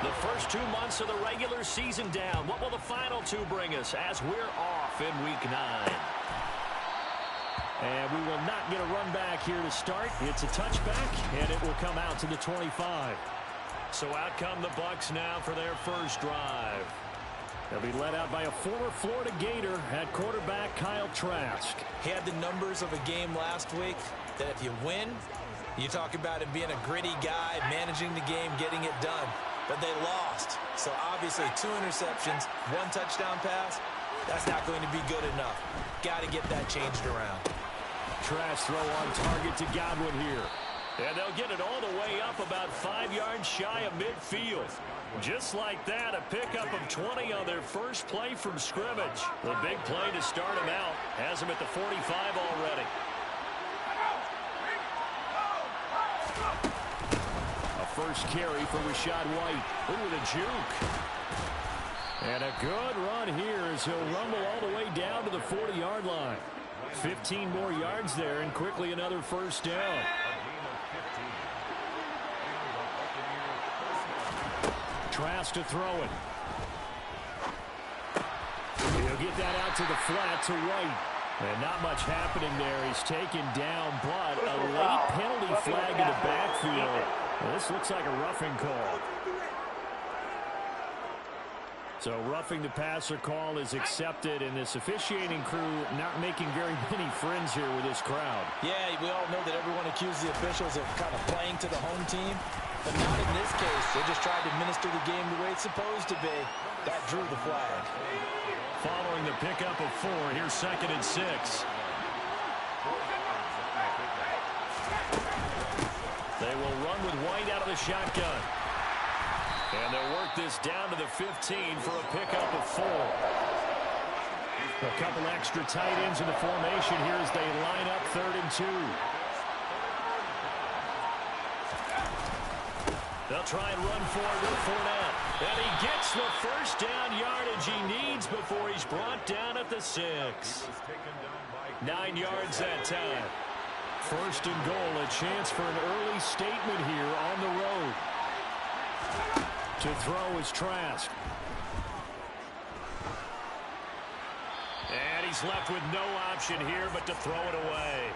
The first 2 months of the regular season down. What will the final 2 bring us as we're off in Week 9? And we will not get a run back here to start. It's a touchback, and it will come out to the 25. So out come the Bucs now for their first drive. They'll be led out by a former Florida Gator at quarterback Kyle Trask. He had the numbers of a game last week that if you win, you talk about him being a gritty guy, managing the game, getting it done. But they lost. So obviously 2 interceptions, 1 touchdown pass, that's not going to be good enough. Got to get that changed around. Trask throw on target to Godwin here. And they'll get it all the way up about 5 yards shy of midfield. Just like that, a pickup of 20 on their first play from scrimmage. The big play to start him out has him at the 45 already. A first carry for Rachaad White. Ooh, the juke. And a good run here as he'll rumble all the way down to the 40-yard line. 15 more yards there and quickly another first down. Trask to throw it. He'll get that out to the flat to White. And not much happening there. He's taken down, but a late penalty flag in the backfield. Well, this looks like a roughing call. So roughing the passer call is accepted, and this officiating crew not making very many friends here with this crowd. Yeah, we all know that everyone accuses the officials of kind of playing to the home team. But not in this case. They just tried to administer the game the way it's supposed to be. That drew the flag. Following the pickup of 4, here's 2nd and 6. They will run with White out of the shotgun. And they'll work this down to the 15 for a pickup of 4. A couple extra tight ends in the formation here as they line up 3rd and 2. They'll try and run for it with Fournette. And he gets the first down yardage he needs before he's brought down at the 6. 9 yards that time. 1st and goal, a chance for an early statement here on the road. To throw is Trask. And he's left with no option here but to throw it away.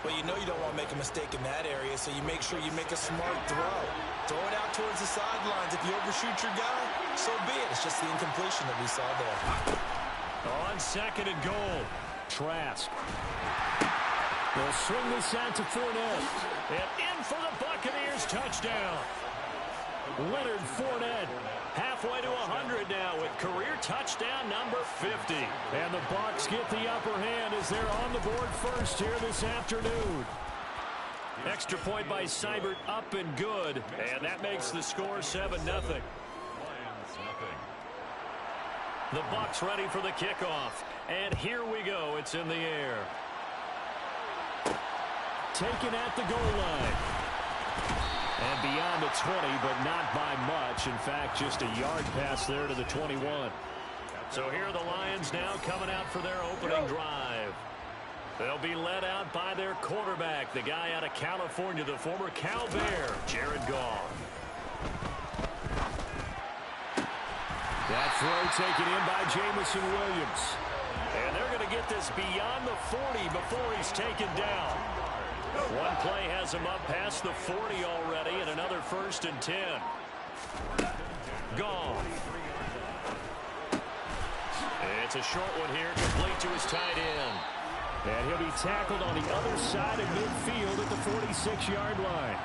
Well, you know you don't want to make a mistake in that area, so you make sure you make a smart throw. Throw it out towards the sidelines. If you overshoot your guy, so be it. It's just the incompletion that we saw there. On 2nd and goal, Trask. They'll swing this out to Fournette. And in for the Buccaneers touchdown. Leonard Fournette halfway to 100 now with career touchdown number 50. And the Bucs get the upper hand as they're on the board first here this afternoon. Extra point by Seibert up and good. And that makes the score 7-0. The Bucs ready for the kickoff. And here we go. It's in the air. Taken at the goal line. And beyond the 20, but not by much. In fact, just a yard pass there to the 21. So here are the Lions now coming out for their opening drive. They'll be led out by their quarterback, the guy out of California, the former Cal Bear, Jared Goff. That throw taken in by Jamison Williams. And they're going to get this beyond the 40 before he's taken down. One play has him up past the 40 already, and another 1st and 10. Goff. It's a short one here, complete to his tight end. And he'll be tackled on the other side of midfield at the 46-yard line.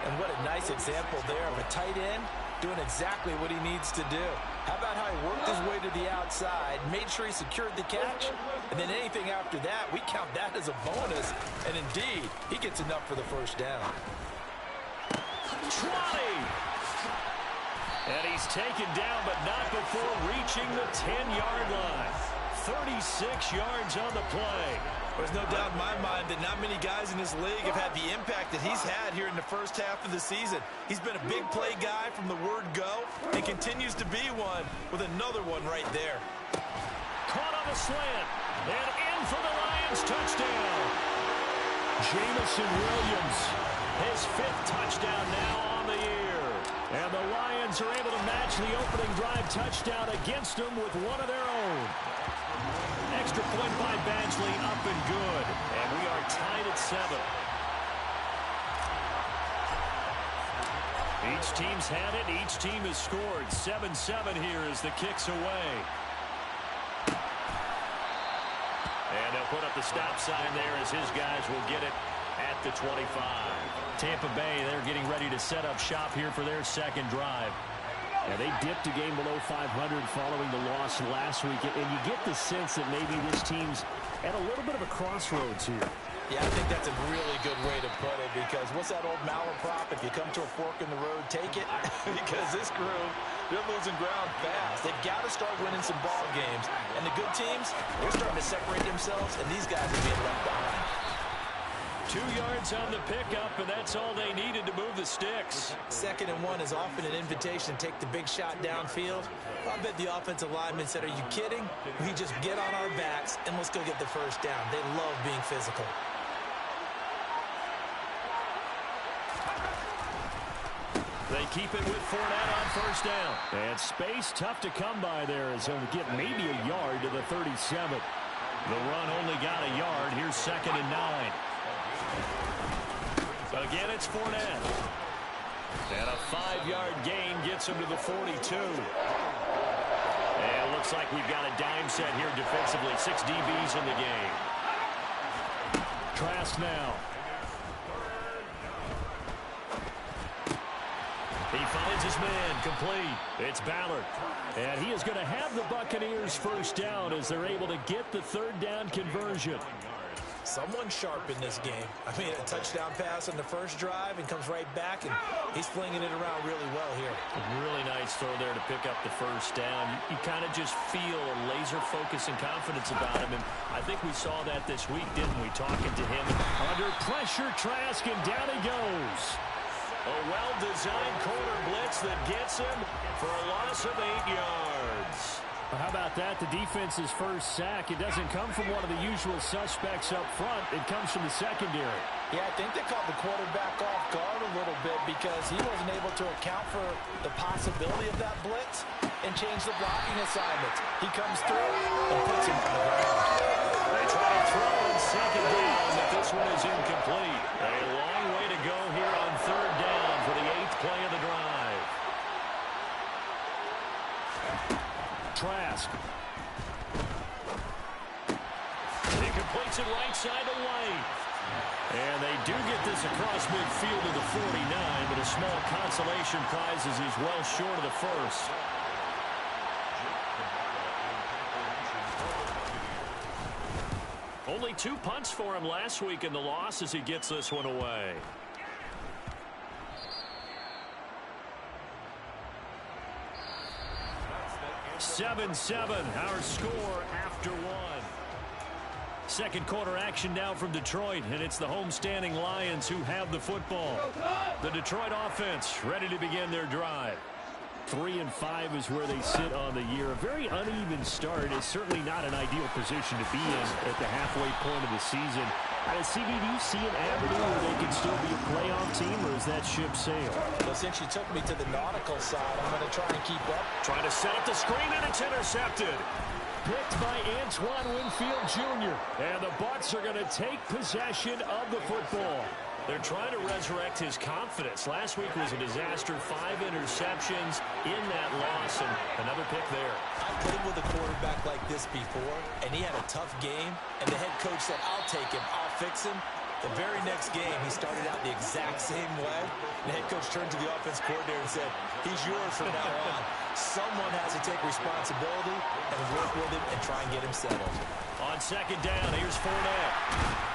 And what a nice example there of a tight end doing exactly what he needs to do. How about how he worked his way to the outside, made sure he secured the catch, and then anything after that, we count that as a bonus. And indeed, he gets enough for the first down. 20! And he's taken down, but not before reaching the 10-yard line. 36 yards on the play. There's no doubt in my mind that not many guys in this league have had the impact that he's had here in the first half of the season. He's been a big play guy from the word go and continues to be one with another one right there. Caught on the slant and in for the Lions touchdown. Jamison Williams, his 5th touchdown now on the year. And the Lions are able to match the opening drive touchdown against them with one of their own. Extra point by Badgley, up and good. And we are tied at 7. Each team's had it. Each team has scored. 7-7 here as the kick's away. And they'll put up the stop sign there as his guys will get it at the 25. Tampa Bay, they're getting ready to set up shop here for their second drive. Yeah, they dipped a game below 500 following the loss last week, and you get the sense that maybe this team's at a little bit of a crossroads here. Yeah, I think that's a really good way to put it, because what's that old malaprop? If you come to a fork in the road, take it. Because this crew, they're losing ground fast. They've got to start winning some ball games. And the good teams, they're starting to separate themselves, and these guys are being left behind. 2 yards on the pickup, and that's all they needed to move the sticks. 2nd and 1 is often an invitation to take the big shot downfield. I bet the offensive lineman said, are you kidding? We just get on our backs, and let's go get the first down. They love being physical. They keep it with Fournette on first down. And space tough to come by there as he'll get maybe a yard to the 37. The run only got a yard. Here's 2nd and 9. Again, it's Fournette. And a 5-yard gain gets him to the 42. And it looks like we've got a dime set here defensively. 6 DBs in the game. Trask now. He finds his man, complete. It's Ballard. And he is going to have the Buccaneers first down as they're able to get the 3rd down conversion. Someone sharp in this game. I mean, a touchdown pass on the first drive and comes right back, and he's flinging it around really well here. A really nice throw there to pick up the first down. You kind of just feel a laser focus and confidence about him, and I think we saw that this week, didn't we, talking to him. Under pressure, Trask, and down he goes. A well-designed corner blitz that gets him for a loss of 8 yards. Well, how about that? The defense's first sack. It doesn't come from one of the usual suspects up front. It comes from the secondary. Yeah, I think they caught the quarterback off guard a little bit because he wasn't able to account for the possibility of that blitz and change the blocking assignments. He comes through and puts him on the ground. They try to throw on 2nd down, but this one is incomplete. A long way to go here on 3rd down for the 8th play of the drive. Trask. He completes it right side to White. And they do get this across midfield to the 49, but a small consolation prize as he's well short of the first. Only 2 punts for him last week in the loss as he gets this one away. Our score after 1. Second quarter action now from Detroit, and it's the homestanding Lions who have the football. The Detroit offense ready to begin their drive. 3-5 is where they sit on the year. A very uneven start is certainly not an ideal position to be in at the halfway point of the season. CB, do you see an avenue where they can still be a playoff team, or is that ship sailed? Well, since you took me to the nautical side, I'm going to try and keep up. Trying to set up the screen, and it's intercepted. Picked by Antoine Winfield Jr. And the Bucs are going to take possession of the football. They're trying to resurrect his confidence. Last week was a disaster. 5 interceptions in that loss, and another pick there. I played with a quarterback like this before, and he had a tough game, and the head coach said, I'll take him, I'll fix him. The very next game, he started out the exact same way. The head coach turned to the offense coordinator and said, he's yours from now on. Someone has to take responsibility and work with him and try and get him settled. On 2nd down, here's Fournette.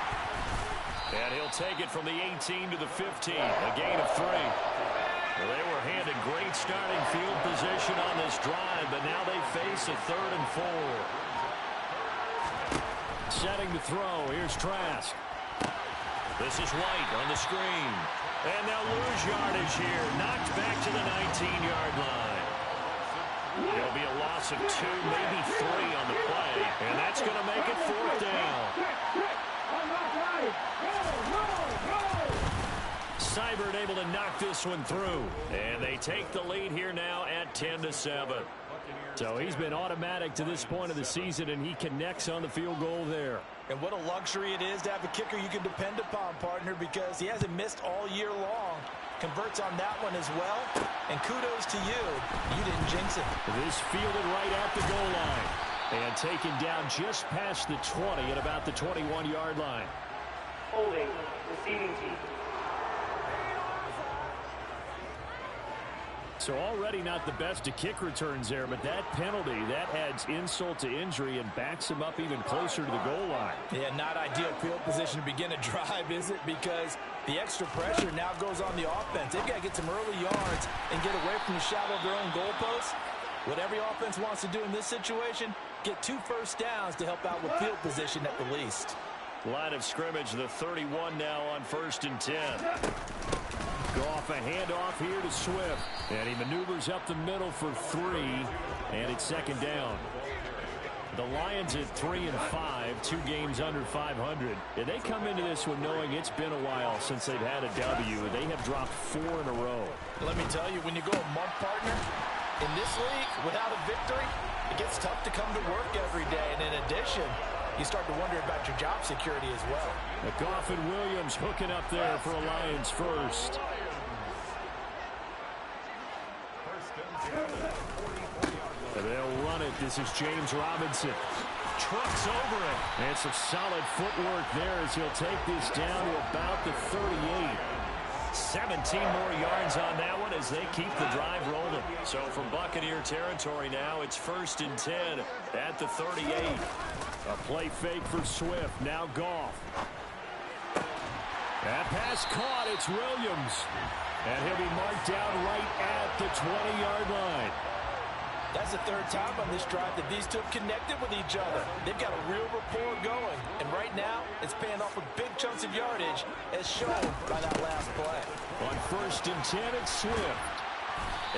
And he'll take it from the 18 to the 15, a gain of 3. Well, they were handed great starting field position on this drive, but now they face a 3rd and 4. Setting the throw, here's Trask. This is White on the screen. And they'll lose yardage here, knocked back to the 19-yard line. It'll be a loss of 2, maybe 3 on the play, and that's going to make it 4th down. Seibert able to knock this one through. And they take the lead here now at 10-7. So he's been automatic to this point of the season, and he connects on the field goal there. And what a luxury it is to have a kicker you can depend upon, partner, because he hasn't missed all year long. Converts on that one as well. And kudos to you. You didn't jinx it. This fielded right at the goal line. And taken down just past the 20 at about the 21-yard line. Holding, receiving team. So already not the best of kick returns there, but that penalty, that adds insult to injury and backs him up even closer to the goal line. Yeah, not ideal field position to begin a drive, is it? Because the extra pressure now goes on the offense. They've got to get some early yards and get away from the shadow of their own goalposts. What every offense wants to do in this situation, get 2 first downs to help out with field position at the least. Line of scrimmage, the 31 now on 1st and 10. Goff a handoff here to Swift. And he maneuvers up the middle for 3. And it's 2nd down. The Lions at 3-5, 2 games under 500. And they come into this one knowing it's been a while since they've had a W. They have dropped 4 in a row. Let me tell you, when you go a month, partner, in this league, without a victory, it gets tough to come to work every day. And in addition, you start to wonder about your job security as well. Goff and Williams hooking up there for a Lions first. And they'll run it. This is James Robinson. Trucks over it. And some solid footwork there as he'll take this down to about the 38. 17 more yards on that one as they keep the drive rolling. So from Buccaneer territory now, it's 1st and 10 at the 38. A play fake for Swift. Now Goff. That pass caught. It's Williams. And he'll be marked down right at the 20-yard line. That's the 3rd time on this drive that these two have connected with each other. They've got a real rapport going. And right now, it's paying off with big chunks of yardage, as shown by that last play. On 1st and 10, it's Swift.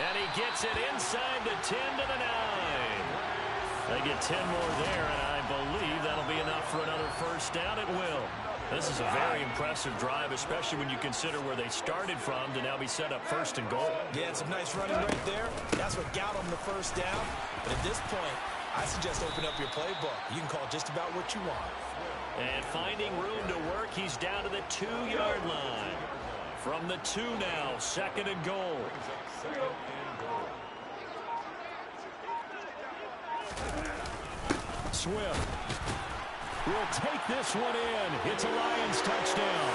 And he gets it inside the 10 to the 9. They get 10 more there, and I believe that'll be enough for another first down. It will. This is a very impressive drive, especially when you consider where they started from to now be set up 1st and goal. Yeah, some nice running right there. That's what got them the first down. But at this point, I suggest open up your playbook. You can call just about what you want. And finding room to work, he's down to the 2-yard line. From the 2 now, 2nd and goal. Swift will take this one in. It's a Lions touchdown.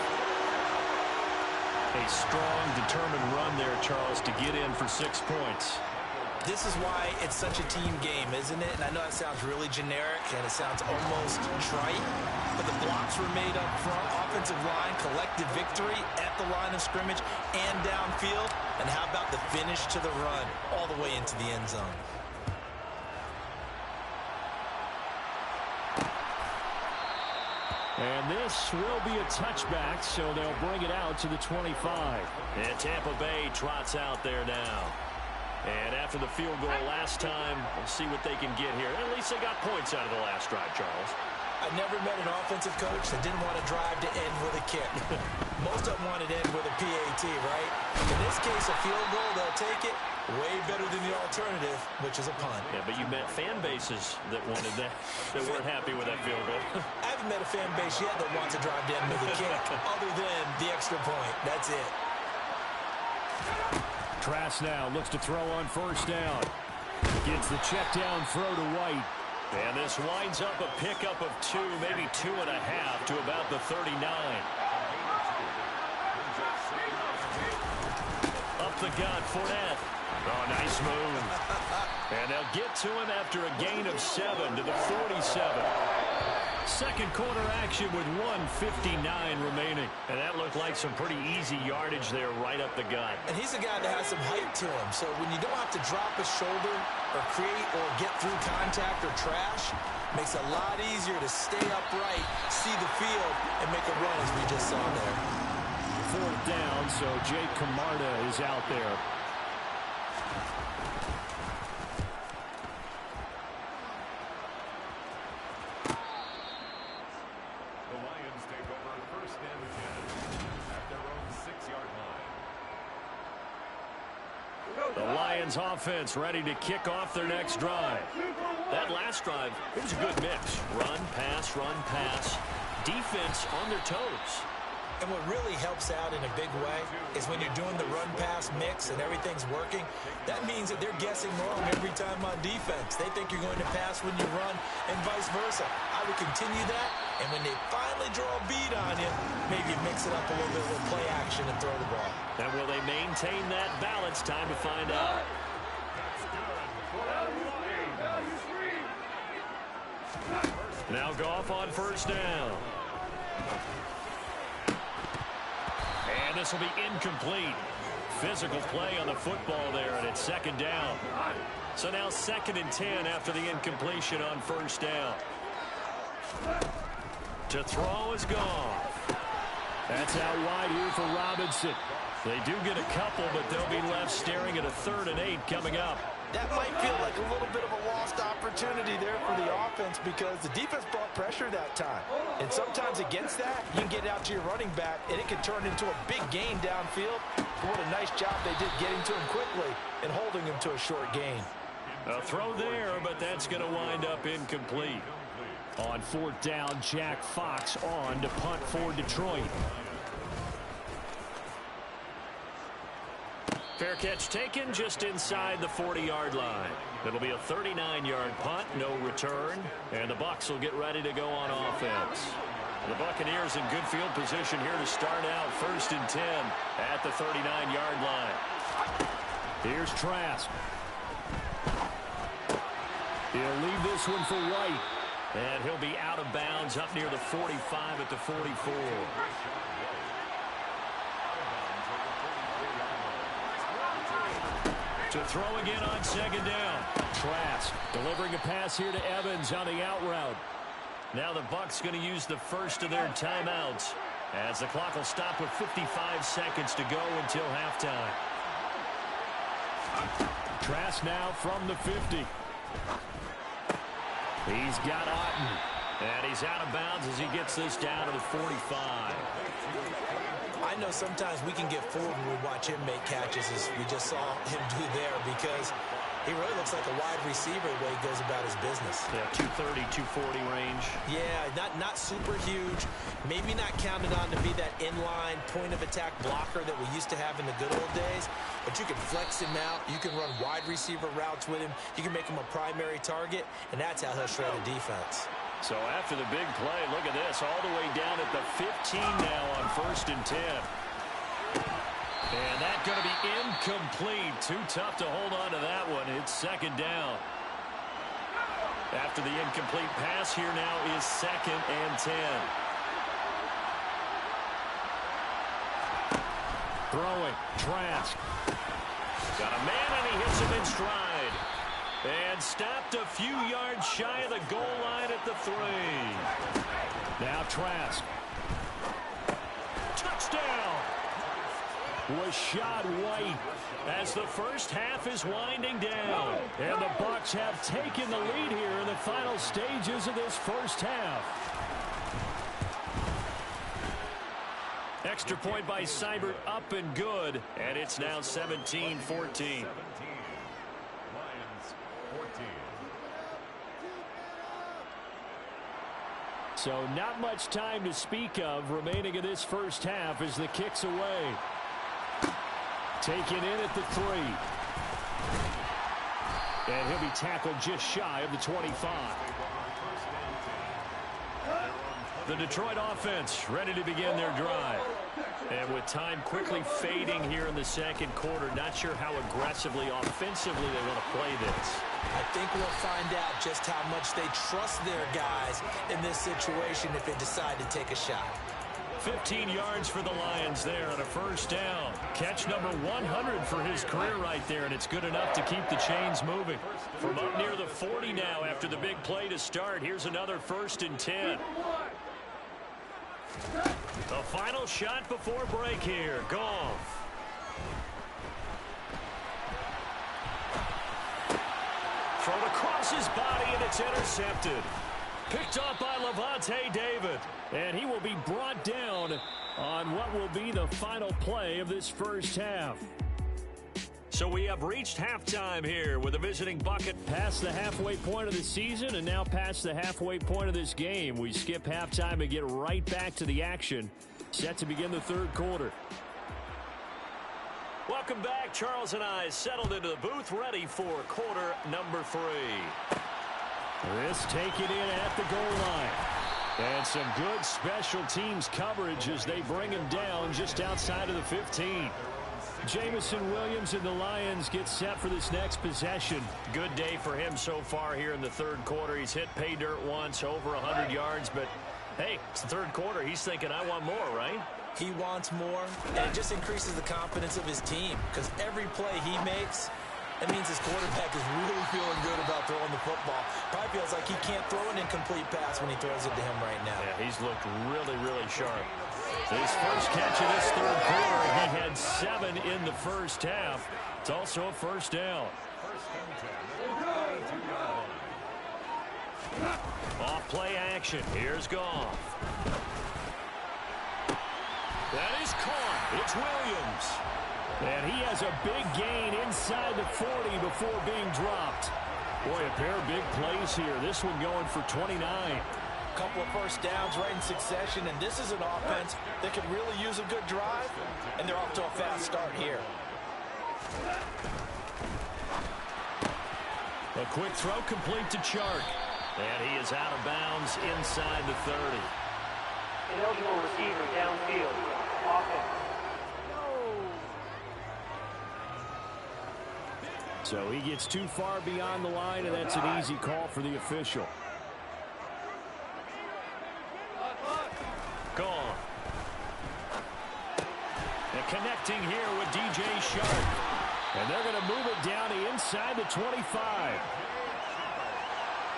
A strong, determined run there, Charles, to get in for 6 points. This is why it's such a team game, isn't it? And I know it sounds really generic and it sounds almost trite, but the blocks were made up front, offensive line, collective victory at the line of scrimmage and downfield. And how about the finish to the run all the way into the end zone? And this will be a touchback, so they'll bring it out to the 25. And Tampa Bay trots out there now. And after the field goal last time, we'll see what they can get here. At least they got points out of the last drive, Charles. I've never met an offensive coach that didn't want to drive to end with a kick. Most of them wanted to end with a PAT, right? In this case, a field goal, they'll take it. Way better than the alternative, which is a punt. Yeah, but you met fan bases that wanted that, that weren't happy with that field goal. I haven't met a fan base yet that wants to drive to end with a kick, other than the extra point. That's it. Trask now looks to throw on 1st down. Gets the check down throw to White. And this winds up a pickup of 2, maybe 2.5 to about the 39. Up the gut, Fournette. Oh, nice move. And they'll get to him after a gain of 7 to the 47. Second quarter action with 1:59 remaining. And that looked like some pretty easy yardage there right up the gut. And he's a guy that has some height to him. So when you don't have to drop a shoulder or create or get through contact or trash, makes it a lot easier to stay upright, see the field, and make a run as we just saw there. 4th down, so Jake Camarda is out there. The Lions offense ready to kick off their next drive. That last drive, it was a good mix. Run, pass, defense on their toes. And what really helps out in a big way is when you're doing the run-pass mix and everything's working, that means that they're guessing wrong every time on defense. They think you're going to pass when you run and vice versa. I would continue that, and when they finally draw a bead on you, maybe you mix it up a little bit with play action and throw the ball. And will they maintain that balance? Time to find out. Now Goff on first down. And this will be incomplete. Physical play on the football there, and it's second down. So now 2nd and 10 after the incompletion on first down. To throw is Goff. That's out wide here for Robinson. They do get a couple, but they'll be left staring at a 3rd and 8 coming up. That might feel like a little bit of a lost opportunity there for the offense because the defense brought pressure that time. And sometimes against that, you can get out to your running back, and it can turn into a big gain downfield. But what a nice job they did getting to him quickly and holding him to a short gain. A throw there, but that's going to wind up incomplete. On 4th down, Jack Fox on to punt for Detroit. Fair catch taken just inside the 40-yard line. It'll be a 39-yard punt, no return, and the Bucs will get ready to go on offense. The Buccaneers in good field position here to start out 1st and 10 at the 39-yard line. Here's Trask. He'll leave this one for White. And he'll be out of bounds up near the 45 at the 44. To throw again on 2nd down. Trask delivering a pass here to Evans on the out route. Now the Bucs going to use the first of their timeouts as the clock will stop with 55 seconds to go until halftime. Trask now from the 50. He's got Otten. And he's out of bounds as he gets this down to the 45. I know sometimes we can get fooled when we watch him make catches, as we just saw him do there, because he really looks like a wide receiver the way he goes about his business. Yeah, 230, 240 range. Yeah, not super huge. Maybe not counted on to be that inline point-of-attack blocker that we used to have in the good old days, but you can flex him out. You can run wide receiver routes with him. You can make him a primary target, and that's how he'll shred a defense. So after the big play, look at this, all the way down at the 15 now on 1st and 10. And that's going to be incomplete. Too tough to hold on to that one. It's 2nd down. After the incomplete pass, here now is 2nd and 10. Throwing, Trask. Got a man, and he hits him in stride. And stopped a few yards shy of the goal line at the 3. Now Trask. Touchdown! Rashad White as the first half is winding down. And the Bucs have taken the lead here in the final stages of this first half. Extra point by Seibert, up and good. And it's now 17-14. So not much time to speak of remaining in this first half as the kick's away. Taken in at the 3. And he'll be tackled just shy of the 25. The Detroit offense ready to begin their drive. And with time quickly fading here in the 2nd quarter, not sure how aggressively, offensively they want to play this. I think we'll find out just how much they trust their guys in this situation if they decide to take a shot. 15 yards for the Lions there on a first down. Catch number 100 for his career right there, and it's good enough to keep the chains moving. From up near the 40 now after the big play to start, here's another 1st and 10. The final shot before break here. Goff. Thrown across his body, and it's intercepted. Picked up by Levante David. And he will be brought down on what will be the final play of this first half. So we have reached halftime here with a visiting Bucket. Past the halfway point of the season and now past the halfway point of this game. We skip halftime and get right back to the action. Set to begin the third quarter. Welcome back. Charles and I settled into the booth ready for quarter number 3. This take it in at the goal line. And some good special teams coverage as they bring him down just outside of the 15. Jamison Williams and the Lions get set for this next possession. Good day for him so far here in the third quarter. He's hit pay dirt once, over 100 yards, but hey, it's the third quarter. He's thinking, I want more, right? He wants more, and it just increases the confidence of his team because every play he makes, it means his quarterback is really feeling good about throwing the football. Probably feels like he can't throw an incomplete pass when he throws it to him right now. Yeah, he's looked really, really sharp. His first catch of this third quarter, he had 7 in the first half. It's also a first down. Off play action. Here's Goff. That is caught. It's Williams. And he has a big gain inside the 40 before being dropped. Boy, a pair of big plays here. This one going for 29. Couple of first downs right in succession, and this is an offense that could really use a good drive, and they're off to a fast start here. A quick throw complete to Chark. And he is out of bounds inside the 30. Ineligible receiver downfield. Offense. So he gets too far beyond the line, and that's an easy call for the official. Gone. And connecting here with DJ Chark. And they're going to move it down to inside the 25.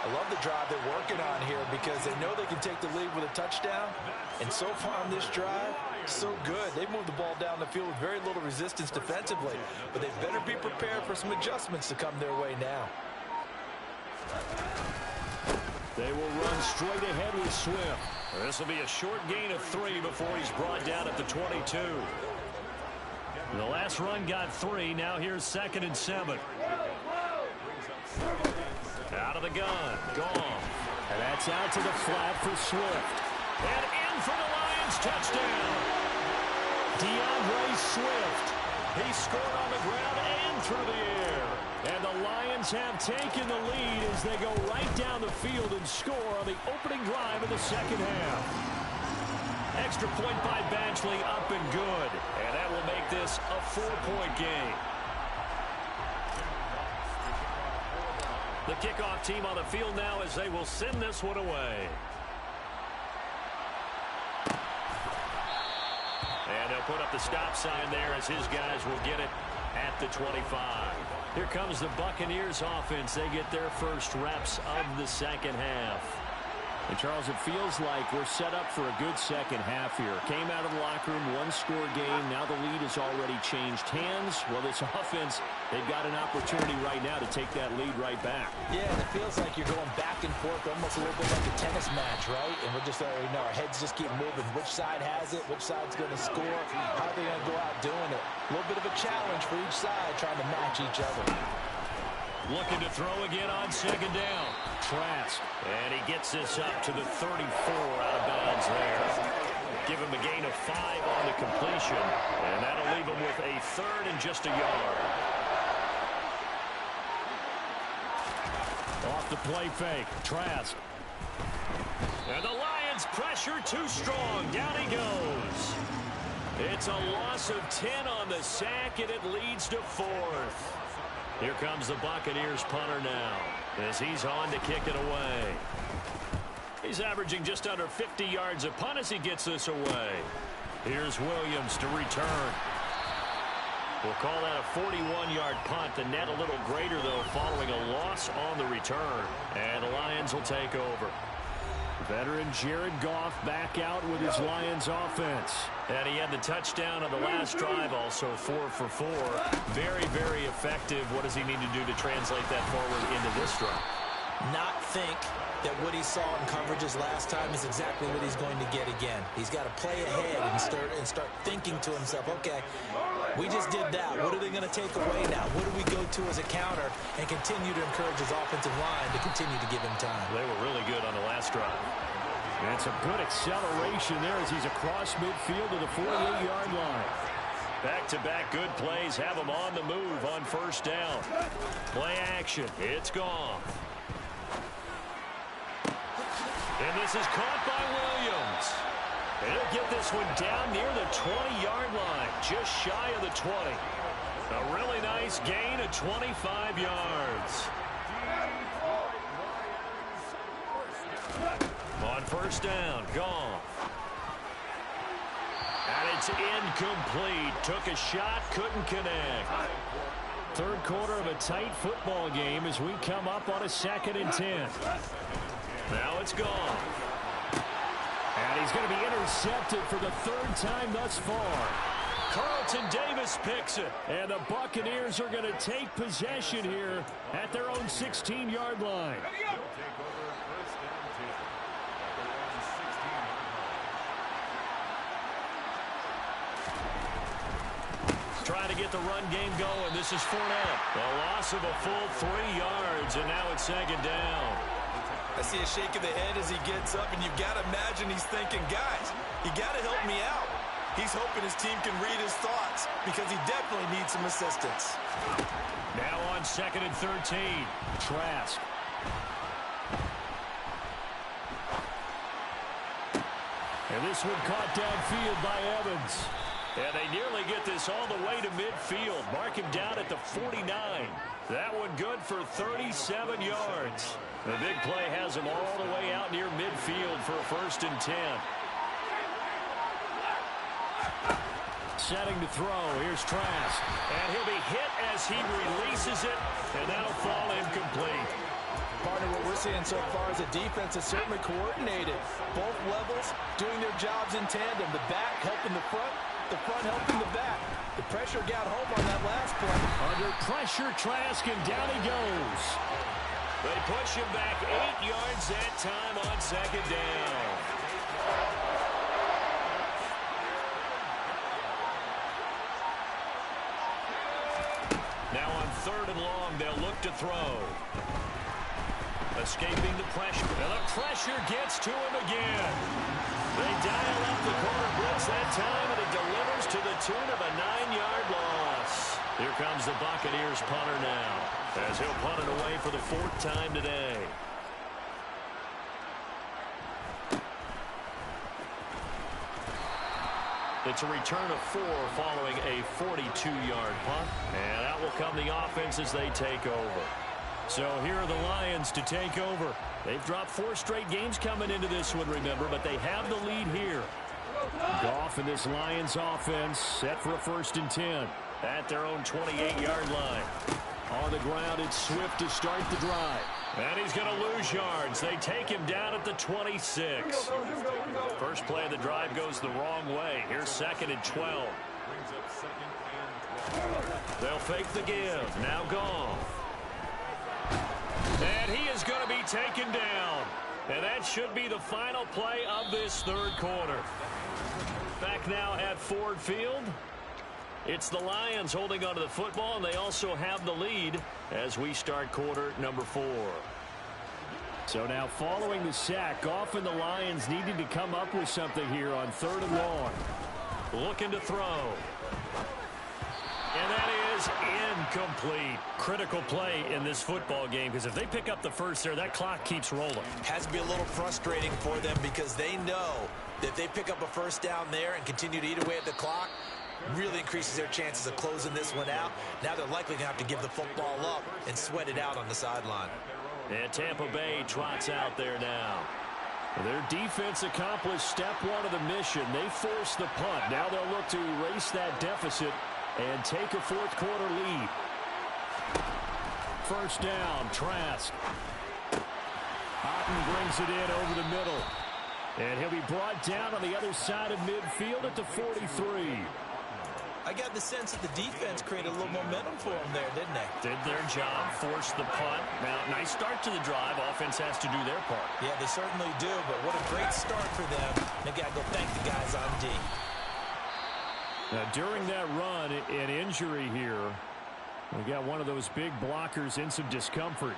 I love the drive they're working on here because they know they can take the lead with a touchdown. And so far on this drive, so good. They've moved the ball down the field with very little resistance defensively. But they better be prepared for some adjustments to come their way now. They will run straight ahead with Swift. This will be a short gain of 3 before he's brought down at the 22. The last run got 3. Now here's 2nd and 7. Out of the gun. Gone. And that's out to the flat for Swift. And in for the Lions touchdown. DeAndre Swift. He scored on the ground and through the air. And the Lions have taken the lead as they go right down the field and score on the opening drive of the second half. Extra point by Badgley, up and good. And that will make this a 4-point game. The kickoff team on the field now as they will send this one away. And they'll put up the stop sign there as his guys will get it at the 25. Here comes the Buccaneers offense. They get their first reps of the second half. And, Charles, it feels like we're set up for a good second half here. Came out of the locker room, one-score game. Now the lead has already changed hands. Well, this offense, they've got an opportunity right now to take that lead right back. Yeah, and it feels like you're going back and forth, almost a little bit like a tennis match, right? And we're just already know our heads just keep moving. Which side has it? Which side's going to score? How are they going to go out doing it? A little bit of a challenge for each side, trying to match each other. Looking to throw again on 2nd down. Trask. And he gets this up to the 34 out of bounds there. Give him a gain of 5 on the completion. And that'll leave him with a 3rd and just a yard. Off the play fake. Trask. And the Lions pressure too strong. Down he goes. It's a loss of 10 on the sack, and it leads to 4th. Here comes the Buccaneers punter now as he's on to kick it away. He's averaging just under 50 yards a punt as he gets this away. Here's Williams to return. We'll call that a 41-yard punt. The net a little greater, though, following a loss on the return. And the Lions will take over. Veteran Jared Goff back out with his Lions offense. And he had the touchdown on the last drive, also 4 for 4. Very, very effective. What does he need to do to translate that forward into this drive? Not think, that what he saw in coverages last time is exactly what he's going to get again. He's got to play ahead and start thinking to himself, okay, we just did that. What are they going to take away now? What do we go to as a counter? And continue to encourage his offensive line to continue to give him time. They were really good on the last drive. And it's a good acceleration there as he's across midfield to the 48-yard line. Back-to-back good plays have him on the move on first down. Play action. It's gone. And this is caught by Williams. And he'll get this one down near the 20-yard line, just shy of the 20. A really nice gain of 25 yards. On first down, gone. And it's incomplete. Took a shot, couldn't connect. Third quarter of a tight football game as we come up on a 2nd and 10. Now it's gone. And he's going to be intercepted for the 3rd time thus far. Carlton Davis picks it. And the Buccaneers are going to take possession here at their own 16-yard line. Trying to get the run game going. This is Fournette. A loss of a full 3 yards, and now it's 2nd down. I see a shake of the head as he gets up, and you've got to imagine he's thinking, guys, you got to help me out. He's hoping his team can read his thoughts because he definitely needs some assistance. Now on 2nd and 13. Trask. And this one caught downfield by Evans. And they nearly get this all the way to midfield. Mark him down at the 49. That one good for 37 yards. The big play has him all the way out near midfield for a 1st and 10. Setting to throw. Here's Trask. And he'll be hit as he releases it. And that'll fall incomplete. Part of what we're seeing so far is the defense is certainly coordinated. Both levels doing their jobs in tandem. The back helping the front helping the back. The pressure got home on that last play. Under pressure, Trask, and down he goes. They push him back 8 yards that time on 2nd down. Now on 3rd and long, they'll look to throw. Escaping the pressure. And the pressure gets to him again. They dial up the corner blitz that time, and it delivers to the tune of a 9-yard loss. Here comes the Buccaneers punter now, as he'll punt it away for the 4th time today. It's a return of 4 following a 42-yard punt, and out will come the offense as they take over. So here are the Lions to take over. They've dropped 4 straight games coming into this one, remember, but they have the lead here. Goff and this Lions offense set for a 1st and 10 at their own 28-yard line. On the ground, it's Swift to start the drive. And he's going to lose yards. They take him down at the 26. First play of the drive goes the wrong way. Here's 2nd and 12. They'll fake the give. Now Goff. And he is going to be taken down. And that should be the final play of this 3rd quarter. Back now at Ford Field. It's the Lions holding onto the football, and they also have the lead as we start quarter number 4. So now following the sack, Goff and the Lions needing to come up with something here on 3rd and long. Looking to throw. And that is incomplete. Critical play in this football game, because if they pick up the first there, that clock keeps rolling. Has to be a little frustrating for them because they know that if they pick up a 1st down there and continue to eat away at the clock, really increases their chances of closing this one out. Now they're likely going to have to give the football up and sweat it out on the sideline. And Tampa Bay trots out there now. Their defense accomplished step 1 of the mission. They forced the punt. Now they'll look to erase that deficit and take a 4th quarter lead. First down, Trask. Otten brings it in over the middle. And he'll be brought down on the other side of midfield at the 43. I got the sense that the defense created a little momentum for them there, didn't they? Did their job, forced the punt. Now, nice start to the drive. Offense has to do their part. Yeah, they certainly do, but what a great start for them. They've got to go thank the guys on D. Now, during that run, an injury here. We got one of those big blockers in some discomfort.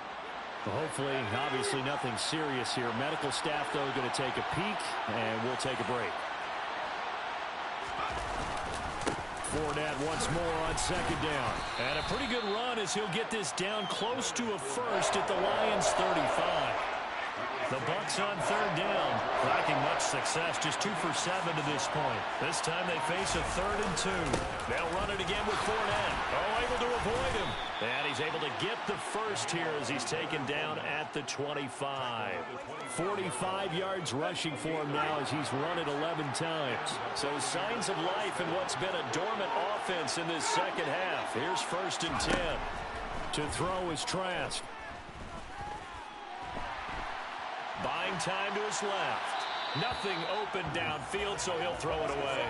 Well, hopefully, obviously nothing serious here. Medical staff, though, going to take a peek, and we'll take a break. Fournette once more on second down. And a pretty good run as he'll get this down close to a first at the Lions' 35. The Bucs on third down, lacking much success, just 2 for 7 to this point. This time they face a 3rd and 2. They'll run it again with Fournette. Oh, able to avoid him. And he's able to get the first here as he's taken down at the 25. 45 yards rushing for him now as he's run it 11 times. So signs of life in what's been a dormant offense in this second half. Here's 1st and 10. To throw is Trask. Buying time to his left. Nothing open downfield, so he'll throw it away.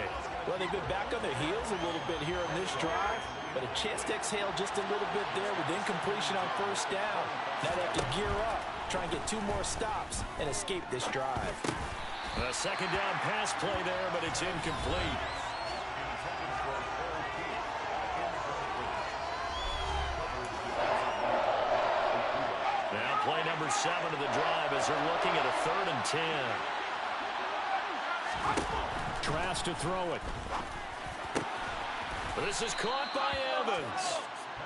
Well, they've been back on their heels a little bit here on this drive, but a chance to exhale just a little bit there with incompletion on 1st down. Now they have to gear up, try and get 2 more stops, and escape this drive. A 2nd down pass play there, but it's incomplete. Play number 7 of the drive as they're looking at a 3rd and 10. Trask to throw it. This is caught by Evans.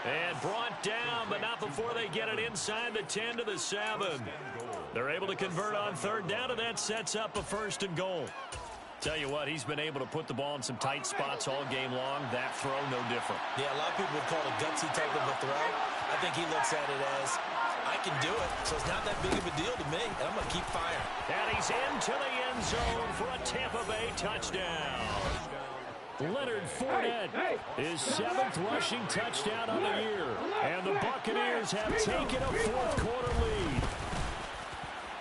And brought down, but not before they get it inside the 10 to the 7. They're able to convert on 3rd down, and that sets up a 1st and goal. Tell you what, he's been able to put the ball in some tight spots all game long. That throw, no different. Yeah, a lot of people would call it a gutsy type of a throw. I think he looks at it as, I can do it, so it's not that big of a deal to me, and I'm going to keep firing. And he's into the end zone for a Tampa Bay touchdown. Leonard Fournette, his 7th rushing touchdown of the year. And the Buccaneers have taken a 4th quarter lead.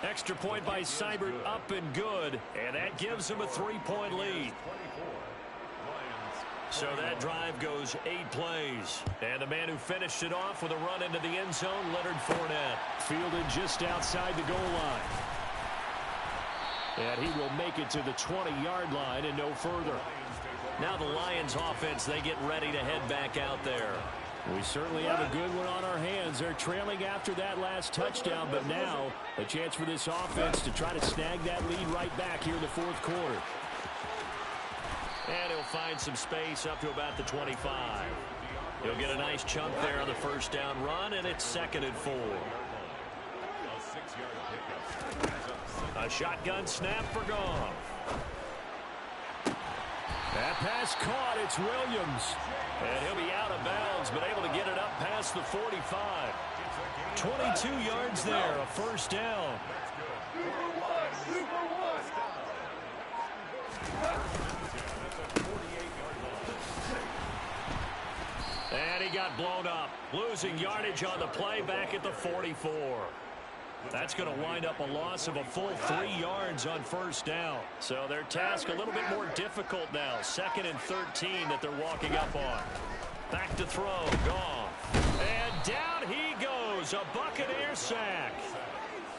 Extra point by Seibert up and good, and that gives him a 3-point lead. So that drive goes 8 plays. And the man who finished it off with a run into the end zone, Leonard Fournette. Fielded just outside the goal line. And he will make it to the 20-yard line and no further. Now the Lions offense, they get ready to head back out there. We certainly have a good one on our hands. They're trailing after that last touchdown, but now a chance for this offense to try to snag that lead right back here in the 4th quarter. And he'll find some space up to about the 25. He'll get a nice chunk there on the 1st down run, and it's 2nd and 4. A shotgun snap for Goff. That pass caught. It's Williams. And he'll be out of bounds, but able to get it up past the 45. 22 yards there, a 1st down. And he got blown up, losing yardage on the play back at the 44. That's going to wind up a loss of a full 3 yards on 1st down. So their task a little bit more difficult now. 2nd and 13 that they're walking up on. Back to throw, Goff. And down he goes, a Buccaneer sack.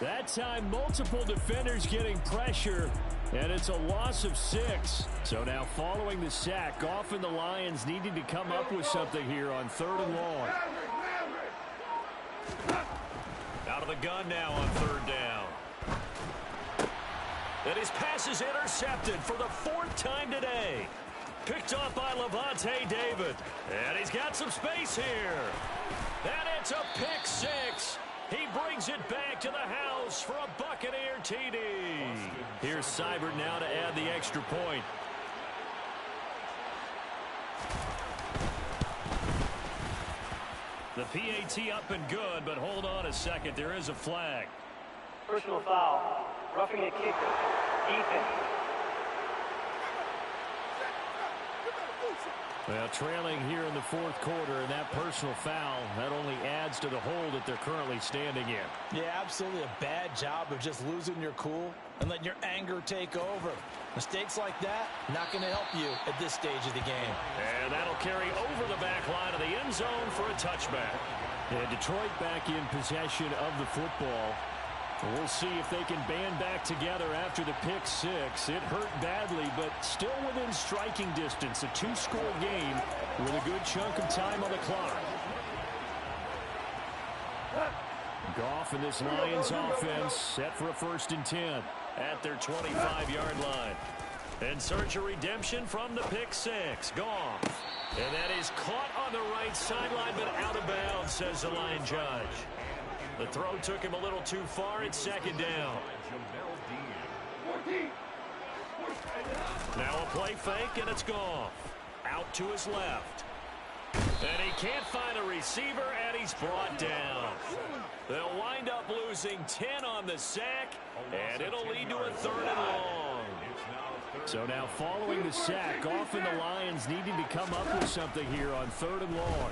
That time, multiple defenders getting pressure, and it's a loss of 6. So now following the sack, Goff and the Lions needing to come up with something here on 3rd and long. Out of the gun now on 3rd down. And his pass is intercepted for the 4th time today. Picked off by Levante David. And he's got some space here. And it's a pick 6. He brings it back to the house for a Buccaneer TD. Here's Seibert now to add the extra point. The PAT up and good, but hold on a second. There is a flag. Personal foul. Roughing the kicker. Defense. Well, trailing here in the fourth quarter, and that personal foul, that only adds to the hole that they're currently standing in. Yeah, absolutely a bad job of just losing your cool and letting your anger take over. Mistakes like that, not going to help you at this stage of the game. And that'll carry over the back line of the end zone for a touchback. And Detroit back in possession of the football. We'll see if they can band back together after the pick six. It hurt badly, but still within striking distance. A two-score game with a good chunk of time on the clock. Goff and this Lions offense set for a 1st and 10 at their 25-yard line. In search of redemption from the pick six. Goff. And that is caught on the right sideline, but out of bounds, says the line judge. The throw took him a little too far. It's 2nd down. Now a play fake, and it's Goff. Out to his left. And he can't find a receiver, and he's brought down. They'll wind up losing 10 on the sack, and it'll lead to a 3rd and long. So now following the sack, Goff and the Lions needing to come up with something here on 3rd and long.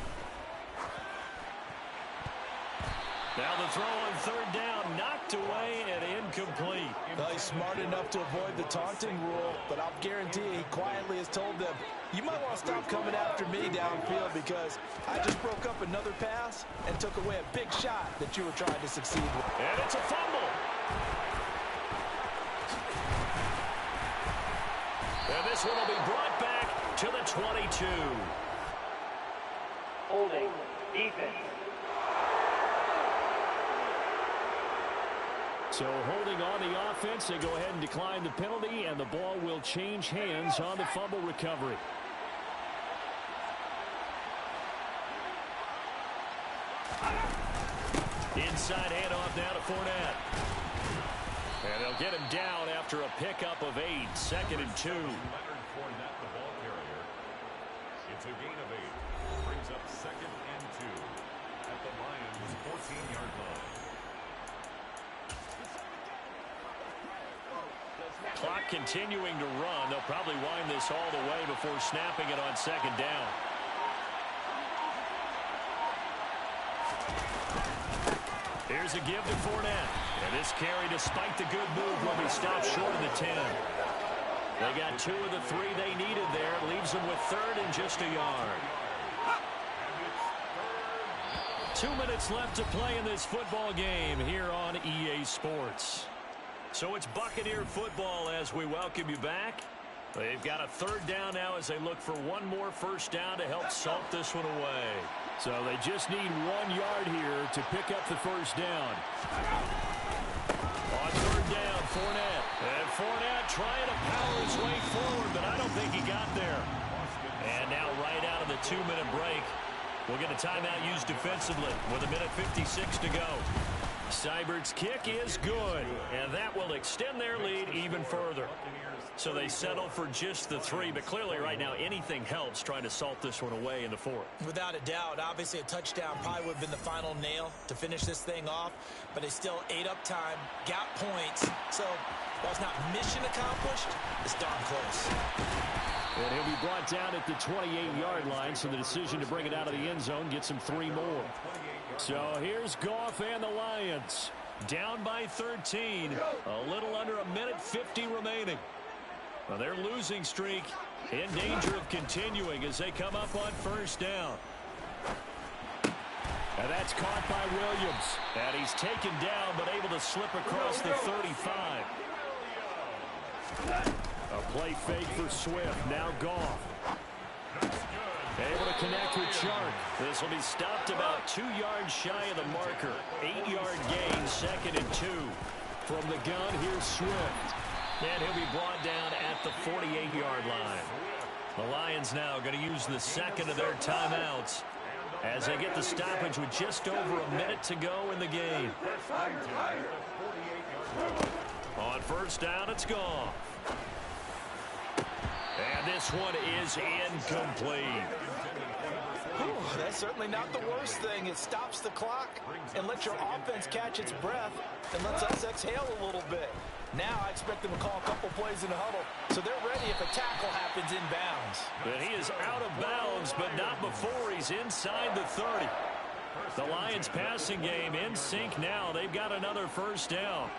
Now the throw on 3rd down, knocked away and incomplete. Well, he's smart enough to avoid the taunting rule, but I'll guarantee he quietly has told them, you might want to stop coming after me downfield because I just broke up another pass and took away a big shot that you were trying to succeed with. And it's a fumble. And this one will be brought back to the 22. Holding. Defense. So holding on the offense, they go ahead and decline the penalty, and the ball will change hands on the fumble recovery. Inside handoff now to Fournette. And they'll get him down after a pickup of 8, 2nd and 2. It's a gain of 8. Brings up 2nd and 2 at the Lions' 14-yard line. Clock continuing to run. They'll probably wind this all the way before snapping it on 2nd down. Here's a give to Fournette. And this carry, despite the good move, will be stopped short of the 10. They got 2 of the 3 they needed there. Leaves them with 3rd and just a yard. 2 minutes left to play in this football game here on EA Sports. So it's Buccaneer football as we welcome you back. They've got a 3rd down now as they look for one more 1st down to help salt this one away. So they just need 1 yard here to pick up the 1st down. On 3rd down, Fournette. And Fournette trying to power his way forward, but I don't think he got there. And now right out of the 2-minute break, we'll get a timeout used defensively with 1:56 to go. Seibert's kick is good, and that will extend their lead even further. So they settle for just the 3, but clearly right now anything helps trying to salt this one away in the 4th. Without a doubt, obviously a touchdown probably would have been the final nail to finish this thing off, but they still ate up time, got points, so while it's not mission accomplished, it's darn close. And he'll be brought down at the 28-yard line, so the decision to bring it out of the end zone gets him 3 more. So here's Goff and the Lions. Down by 13. A little under 1:50 remaining. Well, their losing streak in danger of continuing as they come up on 1st down. And that's caught by Williams. And he's taken down but able to slip across the 35. A play fake for Swift. Now Goff. Able to connect with Chark. This will be stopped about 2 yards shy of the marker. 8-yard gain, 2nd and 2. From the gun, here's Swift. And he'll be brought down at the 48-yard line. The Lions now going to use the 2nd of their timeouts as they get the stoppage with just over a minute to go in the game. On 1st down, it's gone. And this one is incomplete. That's certainly not the worst thing. It stops the clock and lets your offense catch its breath and lets us exhale a little bit. Now I expect them to call a couple plays in the huddle, so they're ready if a tackle happens inbounds. But he is out of bounds, but not before he's inside the 30. The Lions passing game in sync now. They've got another first down.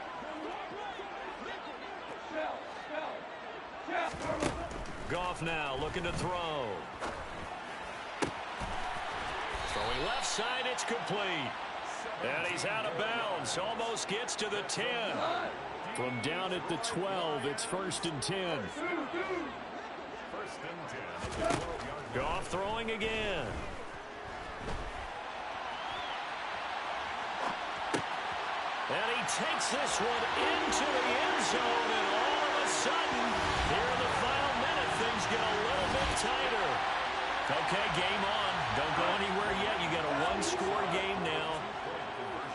Goff now looking to throw. Throwing left side, it's complete. And he's out of bounds. Almost gets to the 10. From down at the 12, it's 1st and 10. Goff throwing again. And he takes this one into the end zone, and all of a sudden, here in the final minute, things get a little bit tighter. Okay, game on. Don't go anywhere yet. You got a one-score game now.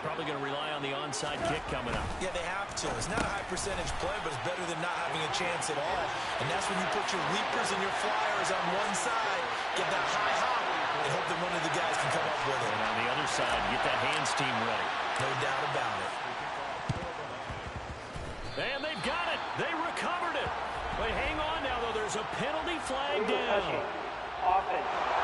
Probably going to rely on the onside kick coming up. Yeah, they have to. It's not a high-percentage play, but it's better than not having a chance at all. And that's when you put your leapers and your flyers on one side, get that high hop, and hope that one of the guys can come up with it. And on the other side, get that hands team ready. No doubt about it. And they've got it. They recovered it. But hang on now, though. There's a penalty flag down. Offense.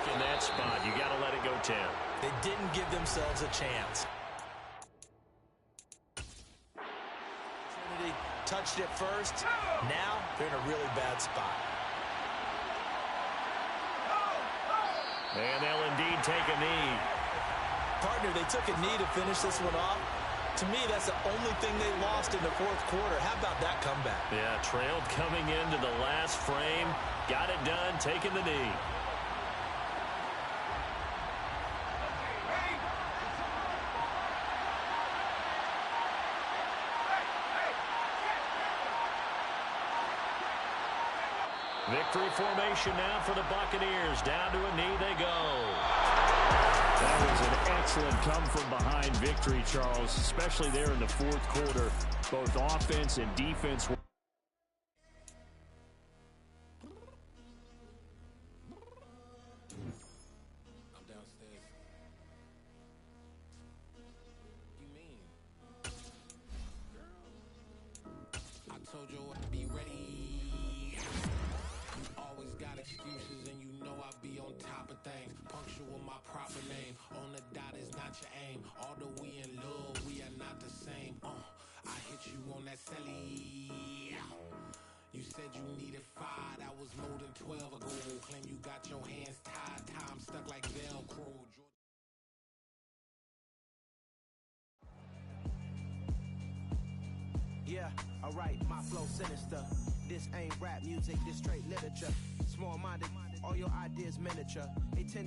In that spot, you got to let it go 10. They didn't give themselves a chance. Trinity touched it first. Now they're in a really bad spot. And they'll indeed take a knee. Partner, they took a knee to finish this one off. To me, that's the only thing they lost in the fourth quarter. How about that comeback? Yeah, trailed coming into the last frame. Got it done, taking the knee. Victory formation now for the Buccaneers. Down to a knee they go. That was an excellent come-from-behind victory, Charles, especially there in the fourth quarter. Both offense and defense were You said you needed 5, that was more than 12 ago. Claim you got your hands tied, time stuck like Velcro. Yeah, alright, my flow sinister. This ain't rap music, this straight literature. Small-minded, all your ideas miniature. They tend